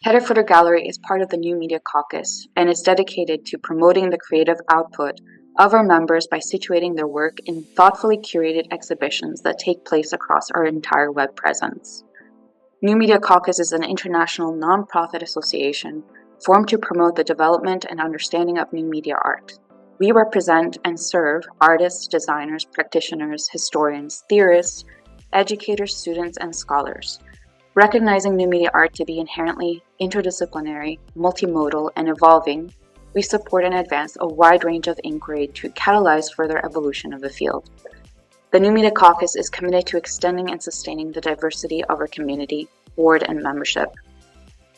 Header Footer Gallery is part of the New Media Caucus and is dedicated to promoting the creative output of our members by situating their work in thoughtfully curated exhibitions that take place across our entire web presence. New Media Caucus is an international nonprofit association formed to promote the development and understanding of new media art. We represent and serve artists, designers, practitioners, historians, theorists, educators, students, and scholars. Recognizing new media art to be inherently interdisciplinary, multimodal, and evolving, we support and advance a wide range of inquiry to catalyze further evolution of the field. The New Media Caucus is committed to extending and sustaining the diversity of our community, board, and membership,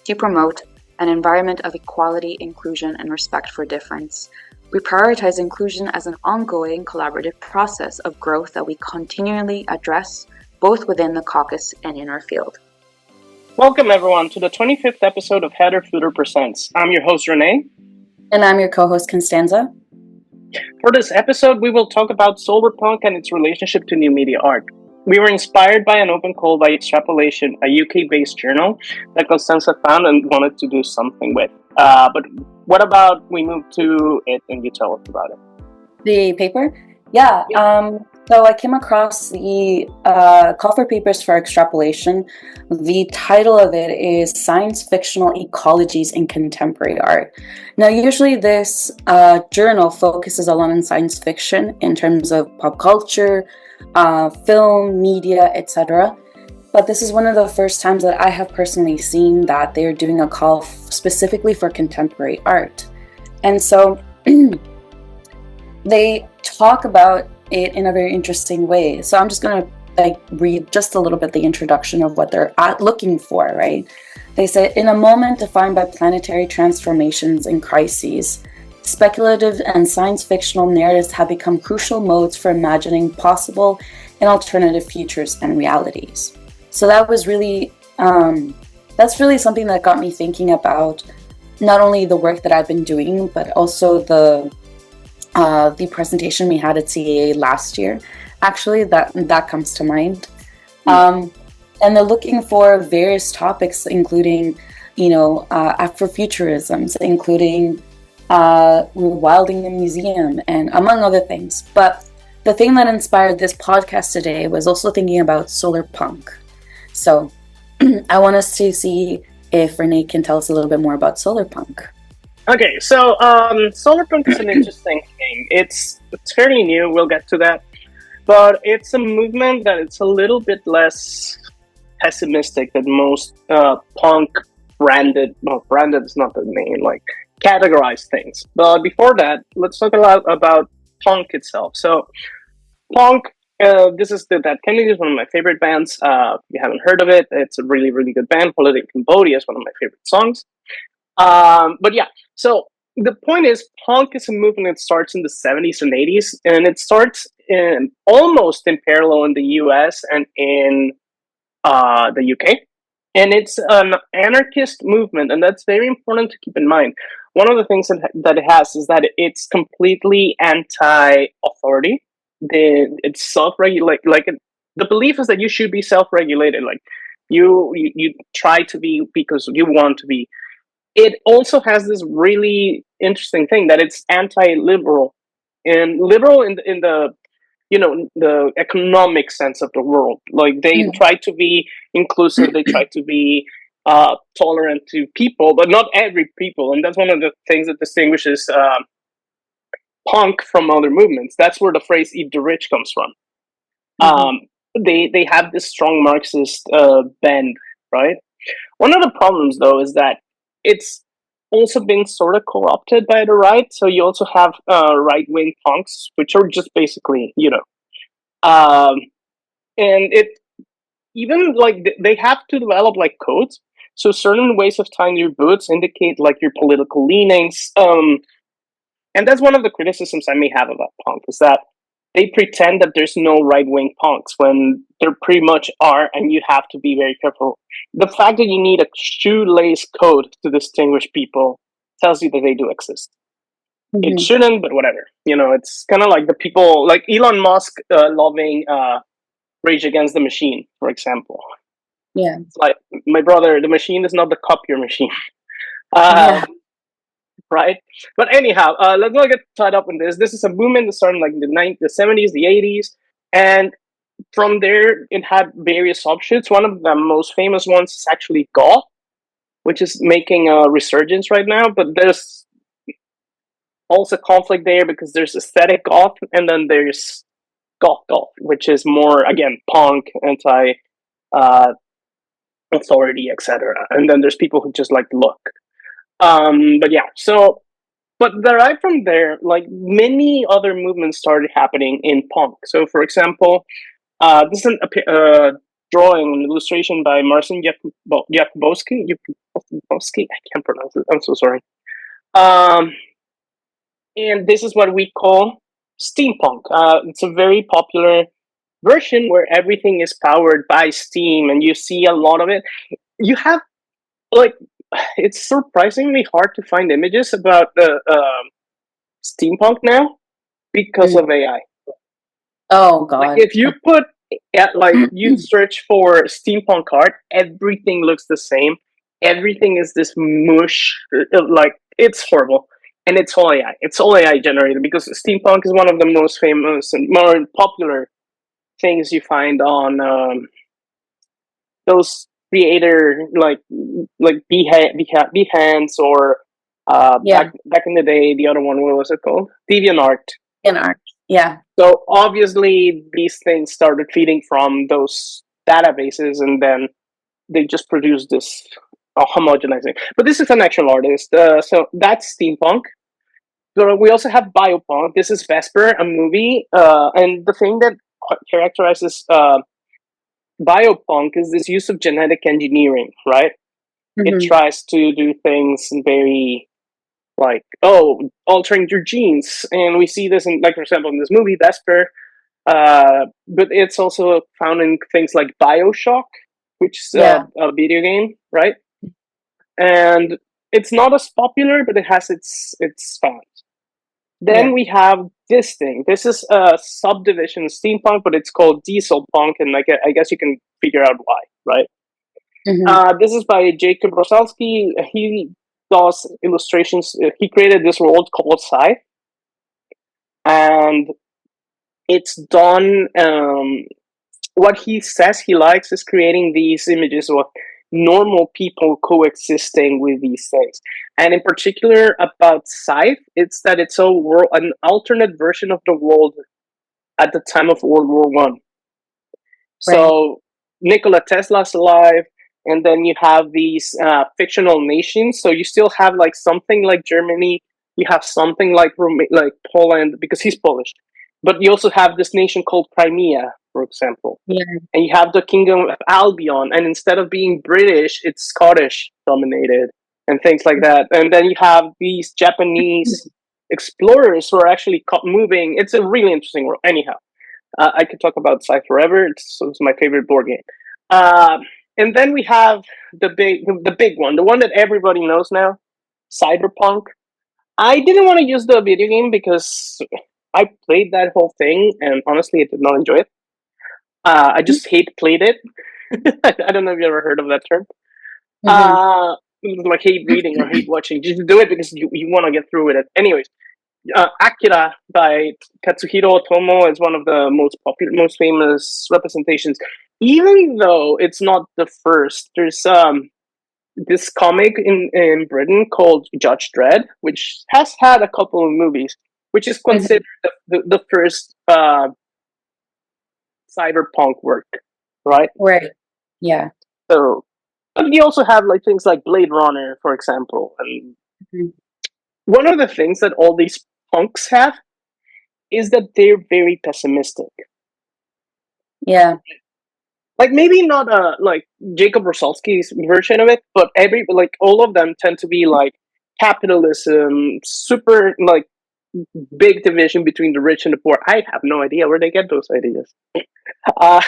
to promote an environment of equality, inclusion, and respect for difference. We prioritize inclusion as an ongoing collaborative process of growth that we continually address both within the caucus and in our field. Welcome, everyone, to the 25th episode of Header Footer Presents. I'm your host, Renee. And I'm your co-host, Constanza. For this episode, we will talk about Solarpunk and its relationship to new media art. We were inspired by an open call by Extrapolation, a UK-based journal that Constanza found and wanted to do something with. But what about we move to it and you tell us about it? The paper? Yeah. So I came across the call for papers for Extrapolation. The title of it is Science Fictional Ecologies in Contemporary Art. Now, usually this journal focuses a lot on science fiction in terms of pop culture, film, media, etc. But this is one of the first times that I have personally seen that they're doing a call specifically for contemporary art. And so they talk about it in a very interesting way. So I'm just going to read just a little bit the introduction of what they're looking for, right? They say, in a moment defined by planetary transformations and crises, speculative and science fictional narratives have become crucial modes for imagining possible and alternative futures and realities. So that was really, that's really something that got me thinking about not only the work that I've been doing, but also the presentation we had at CAA last year. Actually, that comes to mind. And they're looking for various topics, including, Afrofuturisms, including wilding the museum, and among other things. But the thing that inspired this podcast today was also thinking about Solarpunk. So I want us to see if Renee can tell us a little bit more about Solarpunk. Okay, so Solarpunk is an interesting thing. It's fairly new, we'll get to that. But it's a movement that it's a little bit less pessimistic than most punk branded is not the name, categorized things. But before that, let's talk a lot about punk itself. So punk, this is the Dead Kennedy is one of my favorite bands. If you haven't heard of it, it's a really, really good band. Holiday in Cambodia is one of my favorite songs. But yeah, so the point is, punk is a movement that starts in the 70s and 80s, and it starts almost in parallel in the US and in the UK. And it's an anarchist movement, and that's very important to keep in mind. One of the things that it has is that it's completely anti-authority. It's self-regulate. The belief is that you should be self-regulated. You try to be because you want to be. It also has this really interesting thing that it's anti-liberal, and liberal in the the economic sense of the world. They try to be inclusive, they try to be tolerant to people, but not every people, and that's one of the things that distinguishes punk from other movements. That's where the phrase "eat the rich" comes from. They have this strong Marxist bend, right? One of the problems, though, is that it's also been sort of co-opted by the right. So you also have right-wing punks, which are just basically, and it even they have to develop codes. So certain ways of tying your boots indicate your political leanings. And that's one of the criticisms I may have about punk, is that they pretend that there's no right-wing punks when there pretty much are, and you have to be very careful. The fact that you need a shoelace code to distinguish people tells you that they do exist. Mm-hmm. It shouldn't, but whatever. It's kind of like the people, like Elon Musk loving Rage Against the Machine, for example. Yeah. It's like, my brother, the machine is not the copier machine. Um, Yeah. right? But anyhow, let's not get tied up in this. This is a movement that started like in the 70s, the 80s, and from there it had various offshoots. One of the most famous ones is actually goth, which is making a resurgence right now. But there's also conflict there because there's aesthetic goth, and then there's goth, which is more again punk, anti uh, authority, etc. And then there's people who just like the look. But yeah, so but right from there, like many other movements started happening in punk. So, for example, this is a drawing, an illustration by Marcin Jakubowski. I can't pronounce it. I'm so sorry. Um, and this is what we call steampunk. It's a very popular version where everything is powered by steam, and you see a lot of it. You have like it's surprisingly hard to find images about the steampunk now because Mm. of AI. Oh Like God. if you put you search for steampunk art, everything looks the same. Everything is this mush, like it's horrible, and it's all AI. It's all AI generated because steampunk is one of the most famous and more popular things you find on those creator like Behance or Yeah. back in the day, the other one, what was it called? DeviantArt. In art. Yeah. So obviously these things started feeding from those databases, and then they just produced this homogenizing. But this is an actual artist, so that's steampunk. So we also have biopunk. This is Vesper, a movie, and the thing that characterizes biopunk is this use of genetic engineering, right? It Hmm. tries to do things very like, oh, altering your genes, and we see this in, like, for example, in this movie Vesper. But it's also found in things like Bioshock, which is Yeah. a video game, right? And it's not as popular, but it has its fans. Then Yeah. we have this thing. This is a subdivision of steampunk, but it's called diesel punk, and I guess you can figure out why, right? Hmm. This is by Jacob Rosalski. He does illustrations. He created this world called Scythe, and it's done. What he says he likes is creating these images of normal people coexisting with these things. And in particular about Scythe, it's that it's an alternate version of the world at the time of World War One. Right. So Nikola Tesla's alive, and then you have these fictional nations. So you still have like something like Germany. You have something like like Poland because he's Polish, but you also have this nation called Crimea, for example, Yeah. and you have the Kingdom of Albion. And instead of being British, it's Scottish dominated and things like that. And then you have these Japanese explorers who are actually moving. It's a really interesting world. Anyhow, I could talk about Scythe forever. It's my favorite board game. And then we have the big one, the one that everybody knows now, Cyberpunk. I didn't want to use the video game because I played that whole thing, and honestly, I did not enjoy it. I just hate played it. I don't know if you ever heard of that term. Hmm. Like hate reading or hate watching. Just do it because you want to get through with it. Anyways, Akira by Katsuhiro Otomo is one of the most popular, most famous representations. Even though it's not the first, there's this comic in Britain called Judge Dredd, which has had a couple of movies, which is Hmm. considered the first cyberpunk work, right? Right. Yeah. So, but you also have like things like Blade Runner, for example, and Mhm. one of the things that all these punks have is that they're very pessimistic. Yeah. Like maybe not like Jacob Rosalski's version of it, but all of them tend to be like capitalism, super like big division between the rich and the poor. I have no idea where they get those ideas. Uh,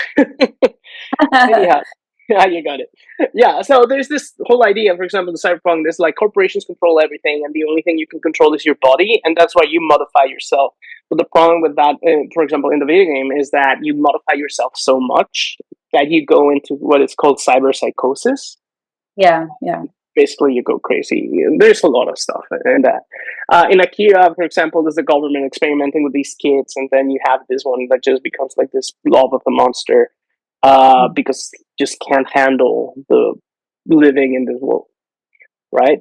anyhow, yeah, you got it. Yeah, so there's this whole idea, for example, the cyberpunk. There's like corporations control everything, and the only thing you can control is your body, and that's why you modify yourself. But the problem with that, for example, in the video game, is that you modify yourself so much that you go into what is called cyberpsychosis. Yeah. Basically, you go crazy. There's a lot of stuff in that. In Akira, for example, there's the government experimenting with these kids, and then you have this one that just becomes like this blob of a monster because just can't handle the living in this world, right?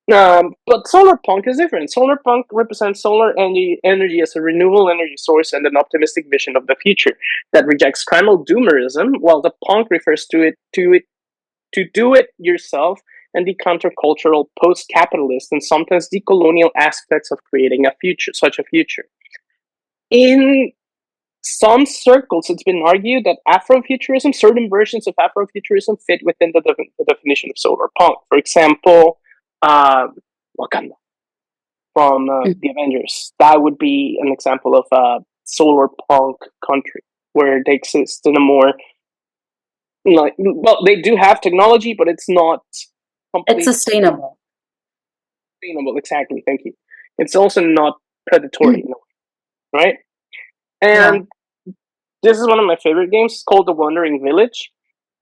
But Solarpunk is different. Solarpunk represents solar energy as a renewable energy source and an optimistic vision of the future that rejects primal doomerism, while the punk refers to do it yourself and the countercultural, post-capitalist, and sometimes decolonial aspects of creating a future, such a future. In some circles, it's been argued that Afrofuturism, certain versions of Afrofuturism, fit within the definition of solar punk. For example, Wakanda from the Avengers. That would be an example of a solar punk country where they exist in a more like, well, they do have technology, but it's not It's completely sustainable. sustainable. Exactly. Thank you. It's also not predatory, right? And this is one of my favorite games. It's called The Wandering Village.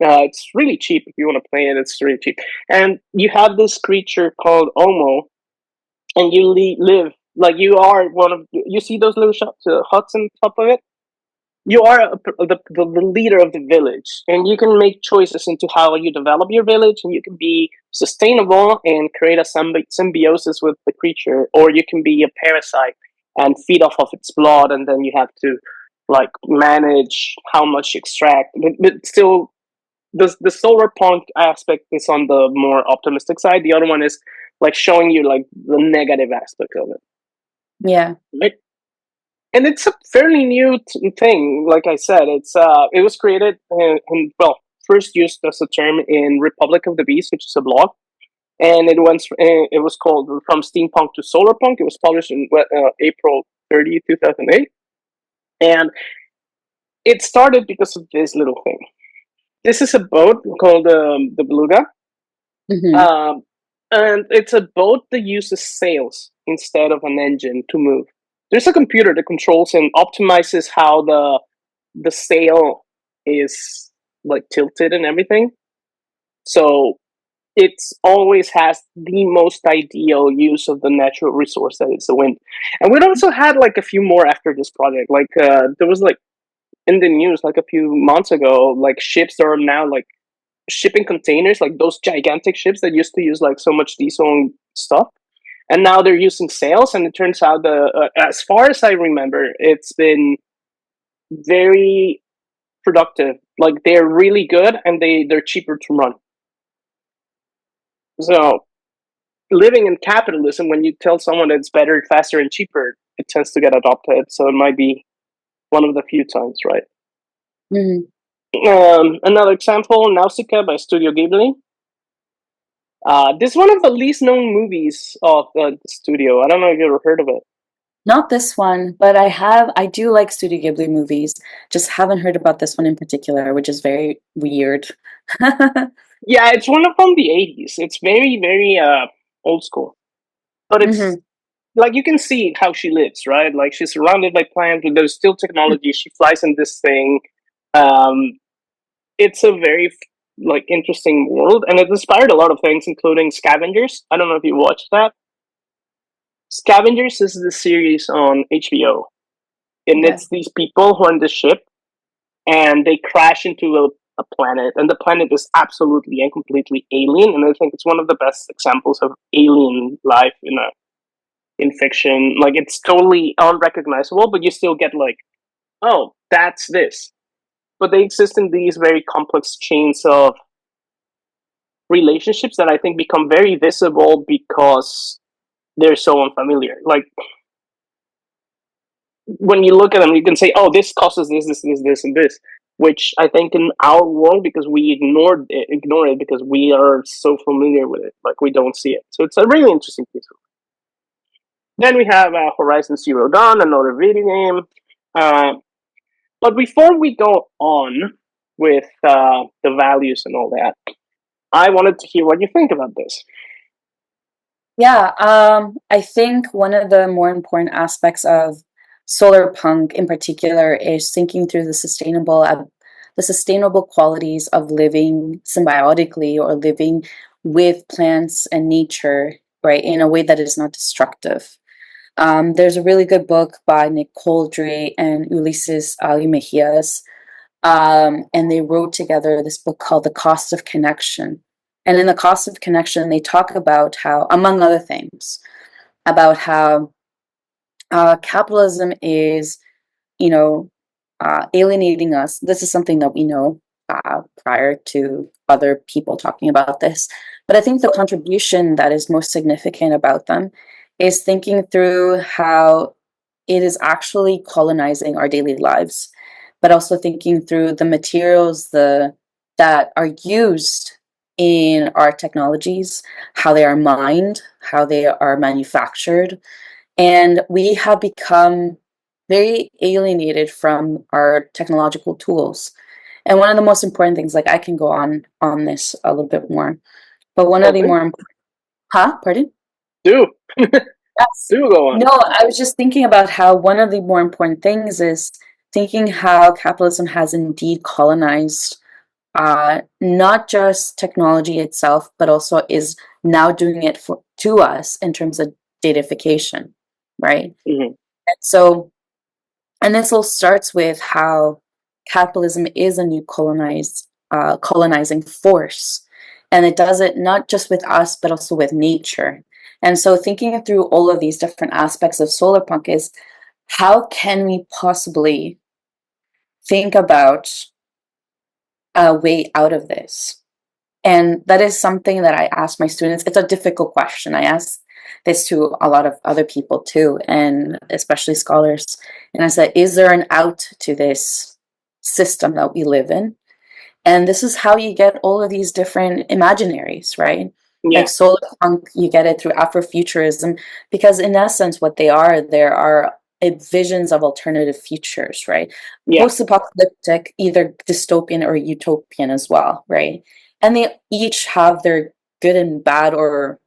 It's really cheap if you want to play it. It's really cheap. And you have this creature called Omo, and you live like you are one of. You see those little huts on top of it. You are the leader of the village, and you can make choices into how you develop your village, and you can be sustainable and create a symbiosis with the creature, or you can be a parasite and feed off of its blood, and then you have to like manage how much you extract. But still, the solar punk aspect is on the more optimistic side. The other one is like showing you like the negative aspect of it. Yeah. Right? And it's a fairly new thing. Like I said, it was created and well, first used as a term in Republic of the Beast, which is a blog, and it was called From Steampunk to Solarpunk. It was published in April 30, 2008, and it started because of this little thing. This is a boat called the Beluga, um, and it's a boat that uses sails instead of an engine to move. There's a computer that controls and optimizes how the sail is like tilted and everything. So it's always has the most ideal use of the natural resource that is the wind. And we also had like a few more after this project. Like there was like in the news like a few months ago, like ships that are now like shipping containers, like those gigantic ships that used to use like so much diesel and stuff. And now they're using sails, and it turns out as far as I remember, it's been very productive. Like they're really good, and they're cheaper to run. So living in capitalism, when you tell someone that it's better, faster, and cheaper, it tends to get adopted. So it might be one of the few times, right? Another example, Nausicaa by Studio Ghibli. This is one of the least known movies of the studio. I don't know if you ever heard of it. Not this one, but I do like Studio Ghibli movies. Just haven't heard about this one in particular, which is very weird. Yeah, it's one from the 80s. It's very, very old school. But it's like you can see how she lives, right? Like she's surrounded by plants, but there's still technology. She flies in this thing. It's a very like interesting world, and it inspired a lot of things, including Scavengers. I don't know if you watched that. Scavengers is the series on HBO, and it's these people who are on the ship, and they crash into a planet, and the planet is absolutely and completely alien. And I think it's one of the best examples of alien life in fiction. Like it's totally unrecognizable, but you still get like, oh, that's this. But they exist in these very complex chains of relationships that I think become very visible because they're so unfamiliar. Like when you look at them, you can say, "Oh, this causes this, and this," which I think in our world, because we ignore it because we are so familiar with it, like we don't see it. So it's a really interesting piece. Then we have Horizon Zero Dawn, another video game. But before we go on with the values and all that, I wanted to hear what you think about this. Yeah, I think one of the more important aspects of solar punk in particular is thinking through the the sustainable qualities of living symbiotically or living with plants and nature, right, in a way that is not destructive. There's a really good book by Nick Coldry and Ulises Ali Mejias, and they wrote together this book called The Cost of Connection. And in The Cost of Connection, they talk about how, among other things, about how capitalism is, you know, alienating us. This is something that we know prior to other people talking about this. But I think the contribution that is most significant about them is thinking through how it is actually colonizing our daily lives, but also thinking through the materials that are used in our technologies, how they are mined, how they are manufactured, and we have become very alienated from our technological tools. And one of the most important things, like I can go on this a little bit more, but one of the Okay. more important, pardon? Do Yes. do go on. No, I was just thinking about how one of the more important things is thinking how capitalism has indeed colonized not just technology itself, but also is now doing it to us in terms of datafication, right? Mhm. And so, and this all starts with how capitalism is a new colonizing force, and it does it not just with us, but also with nature. And so, thinking through all of these different aspects of Solarpunk is how can we possibly think about a way out of this? And that is something that I ask my students. It's a difficult question. I ask this to a lot of other people too, and especially scholars. And I said, is there an out to this system that we live in? And this is how you get all of these different imaginaries, right? Like Yeah, solar punk, you get it through Afrofuturism, because in essence, what they are, there are visions of alternative futures, right? yeah, Post-apocalyptic, either dystopian or utopian as well, right? And they each have their good and bad, or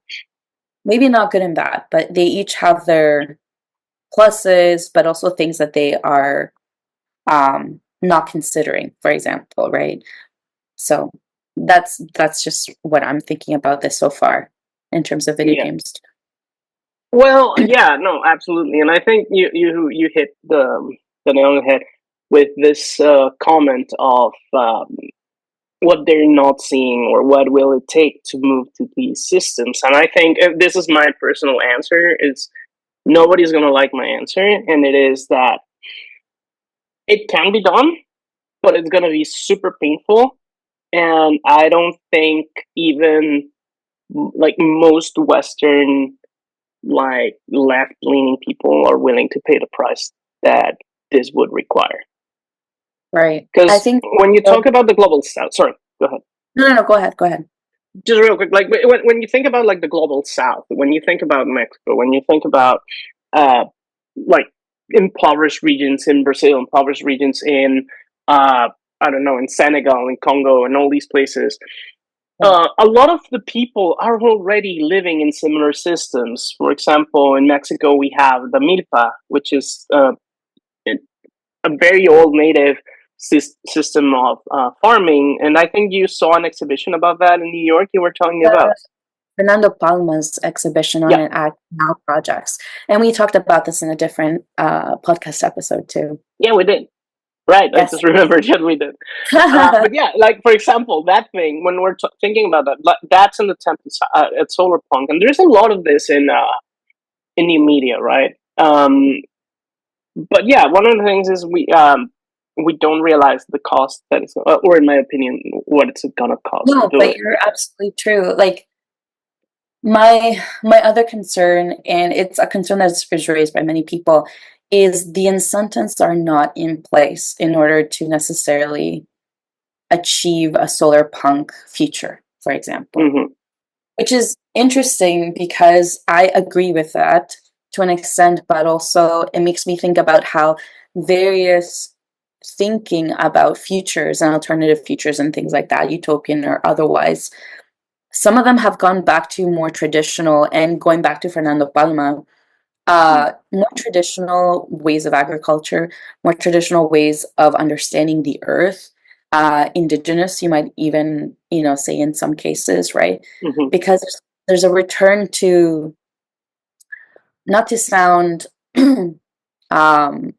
maybe not good and bad, but they each have their pluses, but also things that they are not considering, for example, right? So that's just what I'm thinking about this so far in terms of video yeah. games. Well, yeah, no, absolutely, and I think you hit the nail on the head with this comment of what they're not seeing or what will it take to move to these systems. And I think this is my personal answer: is nobody's gonna like my answer, and it is that it can be done, but it's gonna be super painful, and I don't think even like most Western like left leaning people are willing to pay the price that this would require. Right. I Because think when you talk about the global south, sorry, go ahead. no, go ahead, go ahead. Just real quick, like when you think about like the global south, when you think about Mexico, when you think about uh, like impoverished regions in Brazil, impoverished regions in I don't know, in Senegal, in Congo, and all these places, a lot of the people are already living in similar systems. For example, in Mexico, we have the milpa, which is a very old native system of farming. And I think you saw an exhibition about that in New York. You were telling me about. Fernando Palma's exhibition on Yeah, an Act Now projects, and we talked about this in a different podcast episode too. yeah, we did. Right, I Yes. just remembered that we did. But yeah, like for example, that thing when we're thinking about that, that's in the temple at Solarpunk, and there's a lot of this in new media, right? But yeah, one of the things is we don't realize the cost that it's, or in my opinion, what it's gonna cost to No, do but it. you're absolutely true. Like my other concern, and it's a concern that is raised by many people, is the incentives are not in place in order to necessarily achieve a solar punk future, for example. Hmm. Which is interesting because I agree with that to an extent, but also it makes me think about how various thinking about futures and alternative futures and things like that, utopian or otherwise, some of them have gone back to more traditional, and going back to Fernando Palma, more traditional ways of agriculture, more traditional ways of understanding the earth, indigenous, you might even, say in some cases, right? Hmm. Because there's a return to, not to sound, um,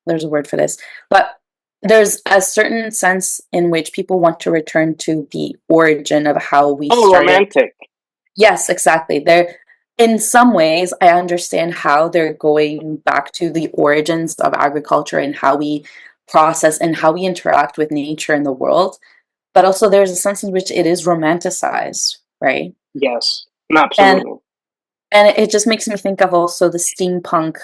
there's a word for this, but there's a certain sense in which people want to return to the origin of how we Oh, started. romantic. Yes, exactly. They're in some ways, I understand how they're going back to the origins of agriculture and how we process and how we interact with nature and the world. But also, there's a sense in which it is romanticized, right? Yes, And absolutely. and it just makes me think of also the steampunk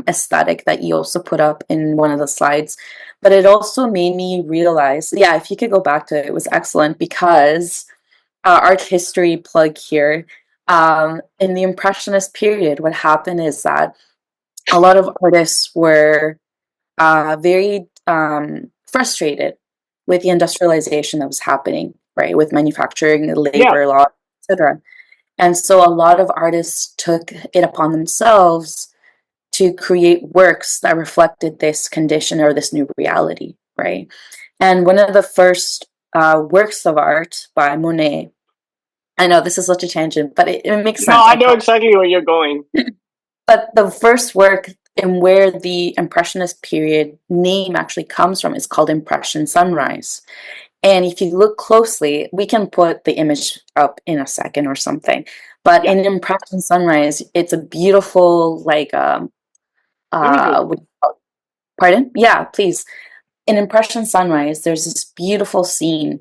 aesthetic that you also put up in one of the slides. But it also made me realize, yeah, if you could go back to it, it was excellent because art history plug here. In the Impressionist period, what happened is that a lot of artists were very frustrated with the industrialization that was happening, right, with manufacturing, Yeah. labor law, etc. And so a lot of artists took it upon themselves to create works that reflected this condition or this new reality, right? And one of the first works of art by Monet, I know this is such a tangent, but it makes No, sense, I I know promise. exactly where you're going. But the first work and where the Impressionist period name actually comes from is called Impression Sunrise. And if you look closely, we can put the image up in a second or something. But Yeah. in Impression Sunrise, it's a beautiful, like, Let me Google. pardon? Yeah, please. In Impression Sunrise, there's this beautiful scene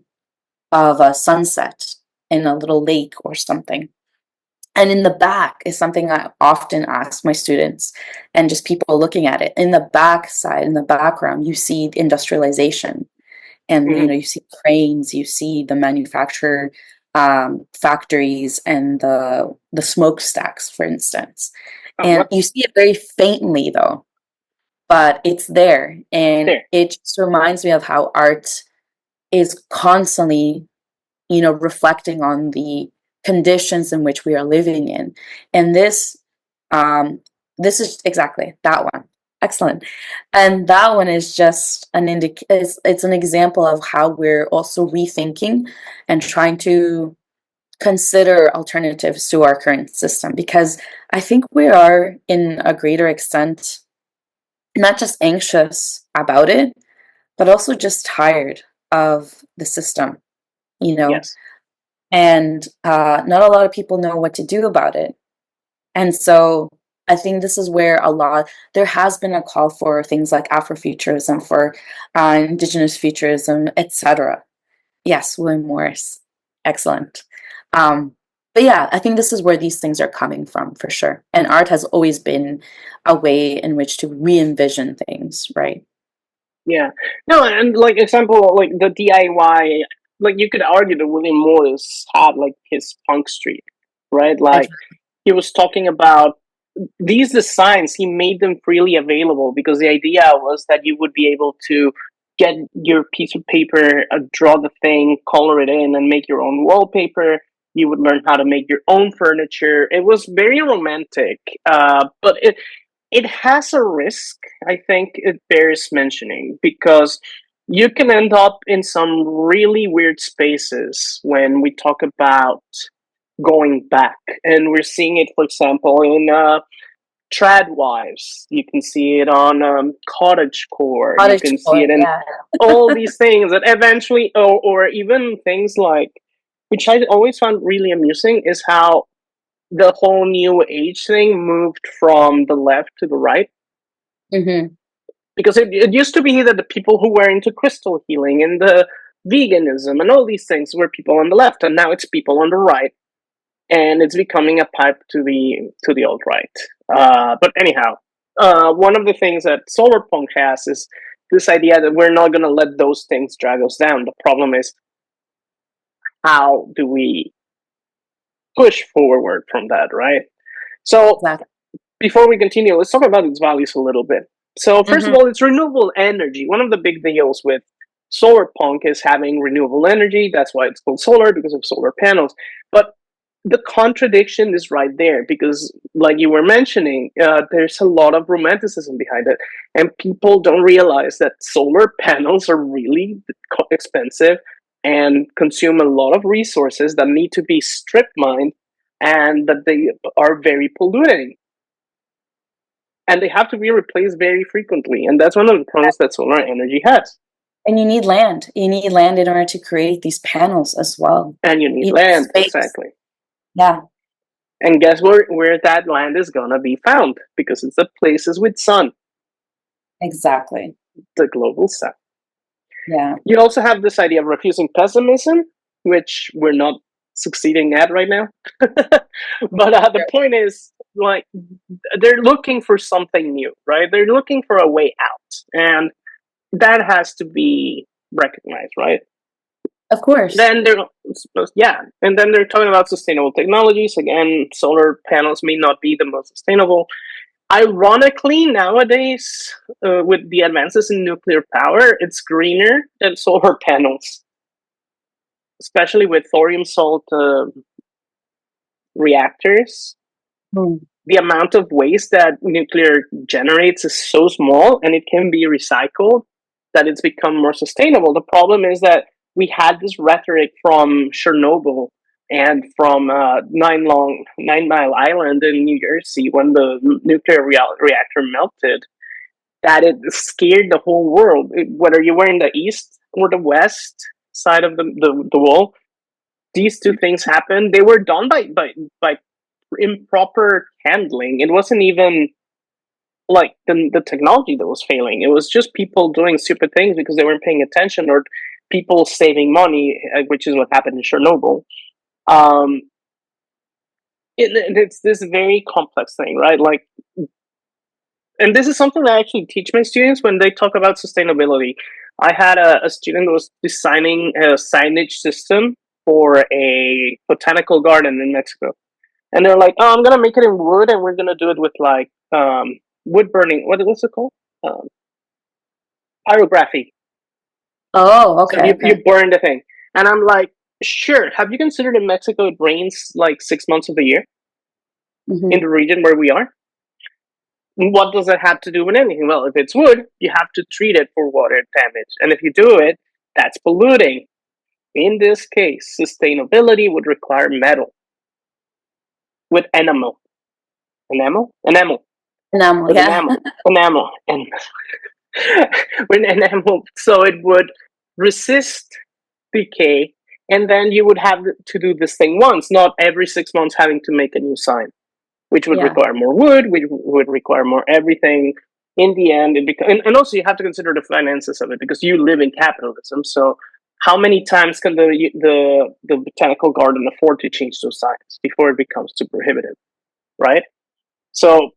of a sunset in a little lake or something. And in the back is something I often ask my students and just people looking at it. In the back side, in the background, you see industrialization. And Hmm. you see cranes, you see the manufacturer factories and the smokestacks, for instance. And What? you see it very faintly, though, but it's there. And There. it just reminds me of how art is constantly, reflecting on the conditions in which we are living in. And um, this is exactly that one. Excellent. And that one is just it's an example of how we're also rethinking and trying to consider alternatives to our current system, because I think we are in a greater extent not just anxious about it, but also just tired of the system, you know, Yes. and not a lot of people know what to do about it. And so I think this is where there has been a call for things like Afrofuturism, for Indigenous futurism, etc. Yes, William Morris, excellent. Um, but yeah, I think this is where these things are coming from for sure. And art has always been a way in which to re-envision things, right? Yeah. No, and like example, like the DIY, like you could argue that William Morris had like his punk street, right? Like Exactly. he was talking about these designs, he made them freely available because the idea was that you would be able to get your piece of paper, draw the thing, color it in, and make your own wallpaper. You would learn how to make your own furniture. It was very romantic, but it has a risk. I think it bears mentioning because you can end up in some really weird spaces when we talk about going back, and we're seeing it, for example, in Tradwives. You can see it on Cottagecore. You can see Cottagecore, it in yeah. all these things that eventually, or even things like, which I always found really amusing, is how the whole new age thing moved from the left to the right. Mm-hmm. Because it used to be that the people who were into crystal healing and the veganism and all these things were people on the left, and now it's people on the right, and it's becoming a pipe to the alt right. But anyhow, one of the things that Solarpunk has is this idea that we're not going to let those things drag us down. The problem is, how do we push forward from that, right? So Exactly. before we continue, let's talk about its values a little bit. So first of Mm-hmm. all, it's renewable energy. One of the big deals with Solarpunk is having renewable energy. That's why it's called solar, because of solar panels. But the contradiction is right there because, like you were mentioning, there's a lot of romanticism behind it, and people don't realize that solar panels are really expensive and consume a lot of resources that need to be strip mined, and that they are very polluting, and they have to be replaced very frequently. And that's one of the problems that solar energy has. And you need land. You need land in order to create these panels as well. And you need You land, space. exactly. Yeah, And guess where that land is gonna be found? Because it's the places with sun, exactly. the global south. Yeah. You also have this idea of refusing pessimism, which we're not succeeding at right now. But the point is, like, they're looking for something new, right? They're looking for a way out, and that has to be recognized, right? Of course. Then they're and then they're talking about sustainable technologies. Again, solar panels may not be the most sustainable. Ironically, nowadays, with the advances in nuclear power, it's greener than solar panels, especially with thorium salt reactors. Hmm. The amount of waste that nuclear generates is so small, and it can be recycled, that it's become more sustainable. The problem is that we had this rhetoric from Chernobyl and from Nine Mile Island in New Jersey when the nuclear reactor melted, that it scared the whole world. Whether you were in the east or the west side of the wall, these two things happened. They were done by improper handling. It wasn't even like the technology that was failing. It was just people doing stupid things because they weren't paying attention, or people saving money, which is what happened in Chernobyl. Um, it's this very complex thing, right? Like, and this is something that I actually teach my students when they talk about sustainability. I had a student who was designing a signage system for a botanical garden in Mexico. And they're like, "Oh, I'm gonna make it in wood, and we're gonna do it with like wood burning. What's it called? Um, Pyrography. Oh, So okay, you okay. burn the thing." And I'm like, "Sure. Have you considered in Mexico it rains like 6 months of the year in Hmm. the region where we are? What does that have to do with anything? Well, if it's wood, you have to treat it for water damage, and if you do it, that's polluting. In this case, sustainability would require metal with enamel Enamel, with yeah. enamel, and with enamel, so it would resist decay, and then you would have to do this thing once, not every 6 months having to make a new sign, which would Yeah. require more wood, which would require more everything. In the end, and also you have to consider the finances of it because you live in capitalism. So, how many times can the botanical garden afford to change those signs before it becomes too prohibitive, right? So,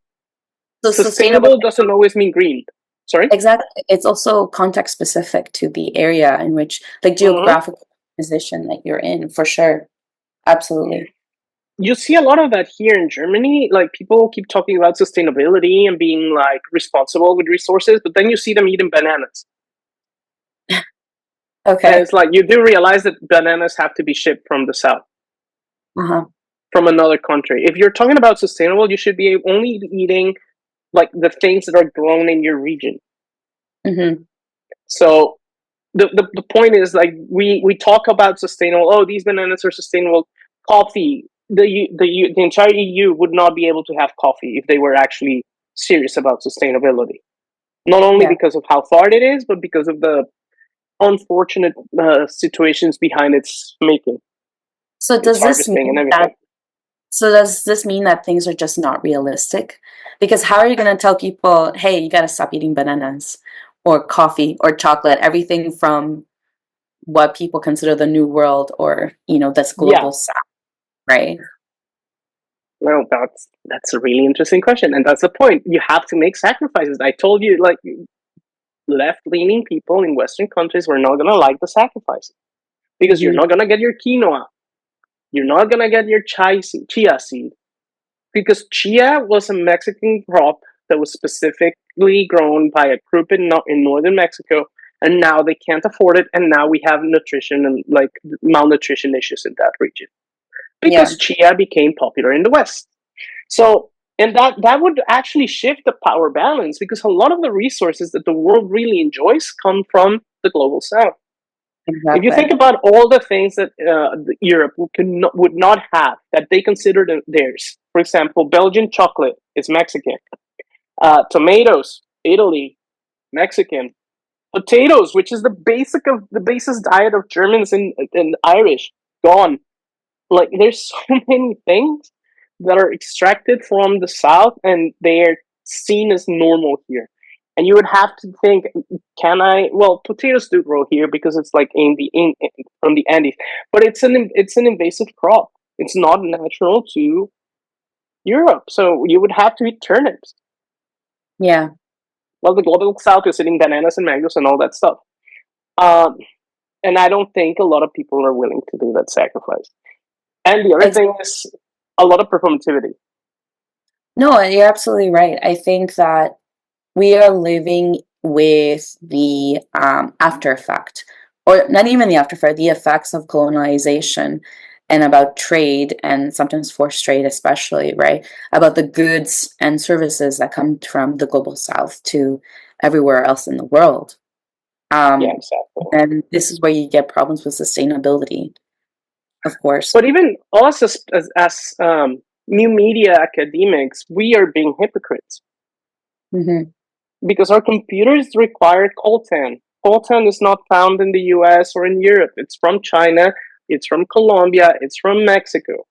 So sustainable, sustainable doesn't always mean green. Sorry. exactly. It's also context specific to the area in which, like Mm-hmm. geographical position that you're in, for sure. Absolutely. You see a lot of that here in Germany. Like, people keep talking about sustainability and being like responsible with resources, but then you see them eating bananas. And Okay. it's like, you do realize that bananas have to be shipped from the south, Uh-huh. from another country. If you're talking about sustainable, you should be only eating like the things that are grown in your region. Hmm. So the point is, like, we talk about sustainable. Oh, these bananas are sustainable. Coffee. The entire EU would not be able to have coffee if they were actually serious about sustainability. Not only Yeah. because of how far it is, but because of the unfortunate situations behind its making, So its does this harvesting, and mean that everything. does this mean that things are just not realistic? Because how are you going to tell people, hey, you got to stop eating bananas or coffee or chocolate, everything from what people consider the new world or, this Yeah. global south, right? Well, that's a really interesting question, and that's the point. You have to make sacrifices. I told you, like, left-leaning people in Western countries were not gonna like the sacrifices because you're Hmm. not gonna get your quinoa, you're not gonna get your chia seed, because chia was a Mexican crop that was specifically grown by a group in northern Mexico, and now they can't afford it, and now we have nutrition and like malnutrition issues in that region. because chia became popular in the West. So, and that would actually shift the power balance, because a lot of the resources that the world really enjoys come from the global South. If you think about all the things that Europe would not have, that they considered theirs, for example, Belgian chocolate is Mexican, tomatoes, Italy, Mexican, potatoes, which is the basis diet of Germans and Irish, gone. Like, there's so many things that are extracted from the South, and they are seen as normal here. And you would have to think, well, potatoes do grow here because it's like from the Andes, but it's an invasive crop. It's not natural to Europe, so you would have to eat turnips. Yeah. Well, the global South is eating bananas and mangoes and all that stuff. And I don't think a lot of people are willing to do that sacrifice. And the other thing is a lot of performativity. No, you're absolutely right. I think that we are living with the after effect, or not even the after effect, the effects of colonization and about trade, and sometimes forced trade, especially, right? About the goods and services that come from the global South to everywhere else in the world. Yeah, exactly. And this is where you get problems with sustainability, of course. But even us as new media academics, we are being hypocrites. Mm-hmm. Because our computers require coltan. Coltan is not found in the US or in Europe. It's from China, it's from Colombia, it's from Mexico.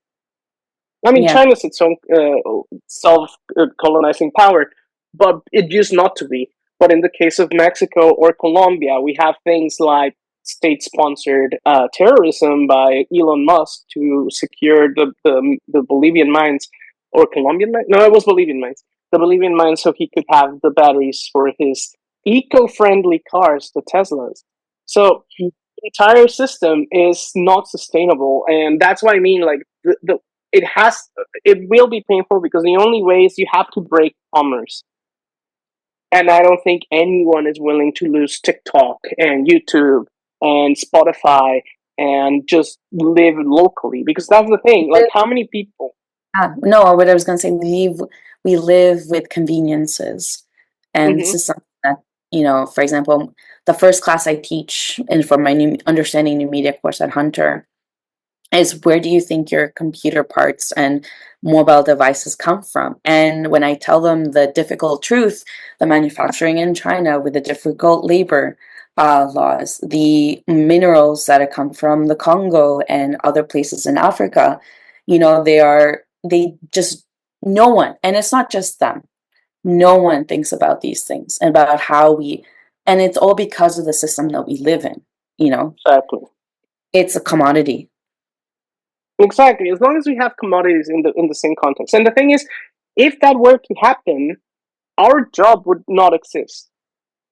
I mean, China's its own self-colonizing power, but it used not to be. But in the case of Mexico or Colombia, we have things like state-sponsored terrorism by Elon Musk to secure the Bolivian mines, or Colombian mines? No, it was Bolivian mines. The Bolivian mines, so he could have the batteries for his eco-friendly cars, the Teslas. So the entire system is not sustainable, and that's what I mean. Like it will be painful, because the only way is you have to break commerce. And I don't think anyone is willing to lose TikTok and YouTube and Spotify and just live locally, because that's the thing. Like, how many people? No, what I was going to say, we live with conveniences, and this is something that, for example, the first class I teach, and for my new understanding new media course at Hunter, is where do you think your computer parts and mobile devices come from? And when I tell them the difficult truth, the manufacturing in China with the difficult labor laws, the minerals that come from the Congo and other places in Africa, they just, no one, and it's not just them, no one thinks about these things and about and it's all because of the system that we live in, Exactly. It's a commodity. Exactly. As long as we have commodities in the same context. And the thing is, if that were to happen, our job would not exist.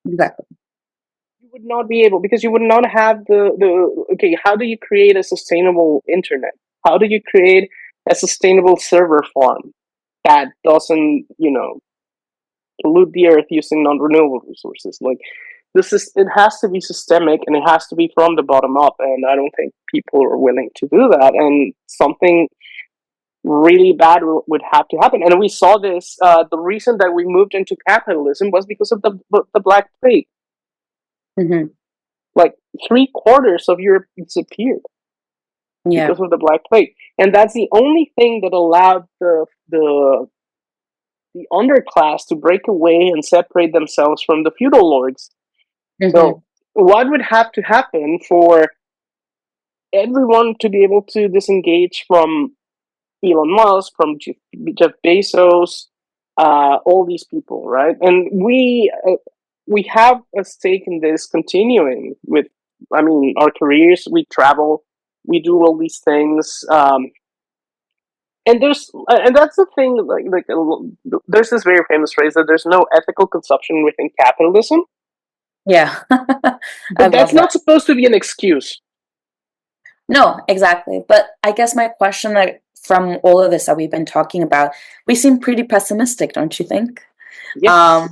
Exactly. You would not be able, because you would not have okay, how do you create a sustainable internet? How do you create a sustainable server farm that doesn't, pollute the earth using non-renewable resources? Like, it has to be systemic, and it has to be from the bottom up, and I don't think people are willing to do that, and something really bad would have to happen. And we saw this, the reason that we moved into capitalism was because of the Black Plague. Mm-hmm. Like, 3/4 of Europe disappeared because of the Black Plague, and that's the only thing that allowed the underclass to break away and separate themselves from the feudal lords. Mm-hmm. So, what would have to happen for everyone to be able to disengage from Elon Musk, from Jeff Bezos, all these people, right? And we have a stake in this continuing with, our careers. We travel, we do all these things, and that's the thing. There's this very famous phrase that there's no ethical consumption within capitalism. Yeah. But that's not supposed to be an excuse. No, exactly. But I guess my question, from all of this that we've been talking about, we seem pretty pessimistic, don't you think? Yes.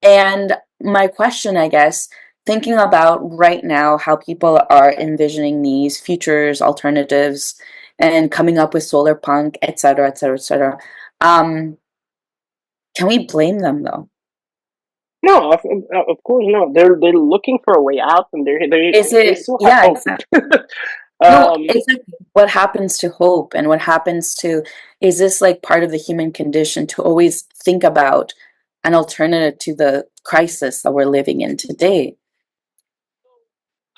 And my question, I guess, thinking about right now how people are envisioning these futures, alternatives, and coming up with Solarpunk, etc., etc., etc. Can we blame them though? No, of course not. They're looking for a way out, and Is they it, still have yeah, hope. exactly. No, um, exactly. What happens to hope and what happens to, is this like part of the human condition to always think about an alternative to the crisis that we're living in today?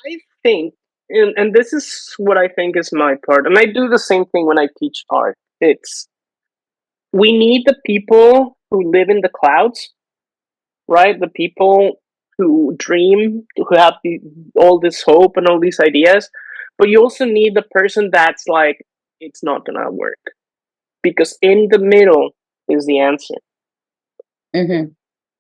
I think, and this is what I think is my part, and I do the same thing when I teach art. It's we need the people who live in the clouds, right? The people who dream, who have all this hope and all these ideas, but you also need the person that's like, it's not gonna work, because in the middle is the answer. Mm-hmm.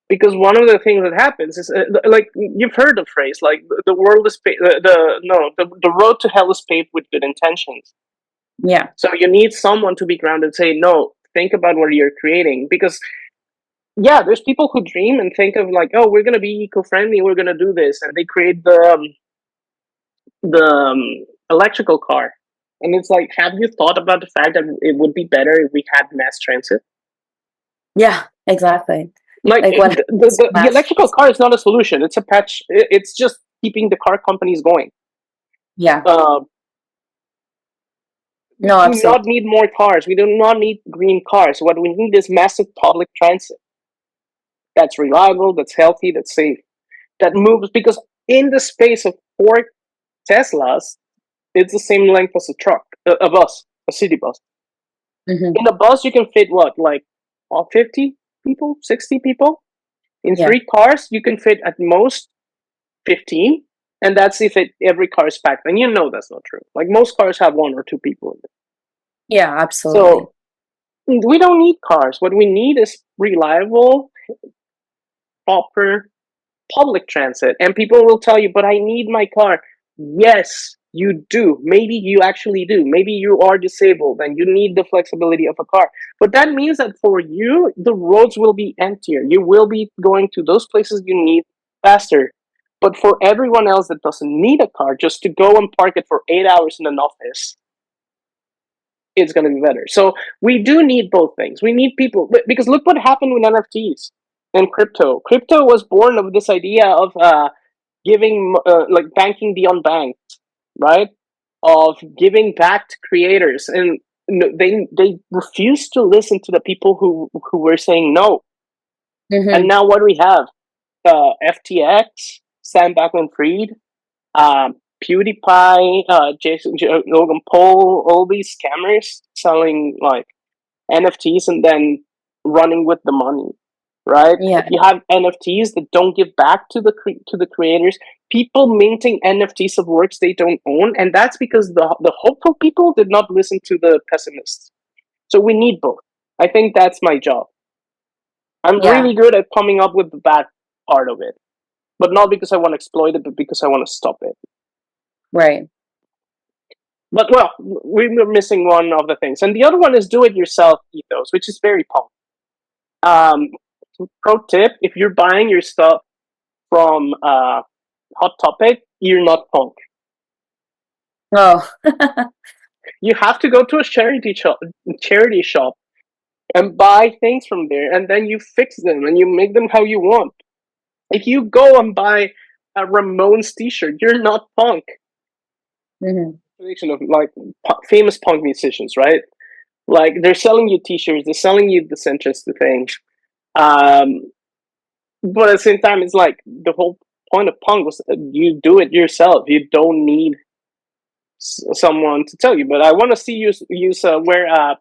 Because one of the things that happens is like you've heard the phrase like the world is the road to hell is paved with good intentions. Yeah. So you need someone to be grounded and say, no, think about what you're creating. Because yeah, there's people who dream and think of like, oh, we're gonna be eco-friendly, we're gonna do this, and they create the electrical car. And it's like, have you thought about the fact that it would be better if we had mass transit? Yeah, exactly. Like Like what happens to the mass electrical car is not a solution. It's a patch. It's just keeping the car companies going. Yeah. Uh, we No, do not absolutely. need more cars. We do not need green cars. What we need is massive public transit that's reliable, that's healthy, that's safe, that moves. Because in the space of 4 Teslas, it's the same length as a truck, a bus, a city bus. Mm-hmm. In a bus, you can fit what, like 50 people, 60 people. In Yeah. 3 cars, you can fit at most 15, and that's if every car is packed. And you know that's not true. Like most cars have 1 or 2 people in it. Yeah, absolutely. So we don't need cars. What we need is reliable, proper public transit. And people will tell you, but I need my car. Yes, you do. Maybe you actually do. Maybe you are disabled and you need the flexibility of a car. But that means that for you, the roads will be emptier. You will be going to those places you need faster. But for everyone else that doesn't need a car, just to go and park it for 8 hours in an office, it's going to be better. So we do need both things. We need people, because look what happened with NFTs and crypto. Crypto was born of this idea of giving, like banking the unbanked, right? Of giving back to creators, and they refused to listen to the people who were saying no. And Mm-hmm. now what do we have? FTX, Sam Bankman-Fried, PewDiePie, Logan Paul, all these scammers selling like NFTs and then running with the money, right? Yeah. You have NFTs that don't give back to the creators. People minting NFTs of works they don't own, and that's because the hopeful people did not listen to the pessimists. So we need both. I think that's my job. I'm Yeah. really good at coming up with the bad part of it, but not because I want to exploit it, but because I want to stop it. Right. But well, we were missing one of the things, and the other one is do-it-yourself ethos, which is very punk. Um, Pro tip: if you're buying your stuff from Hot Topic, you're not punk. Oh. You have to go to a charity shop and buy things from there, and then you fix them and you make them how you want. If you go and buy a Ramones T-shirt, you're not punk. Mm-hmm. Collection of like famous punk musicians, right? Like they're selling you T-shirts, they're selling you the centrist things. Um, but at the same time, it's like the whole point of punk was you do it yourself. You don't need someone to tell you. But I want to see you wear a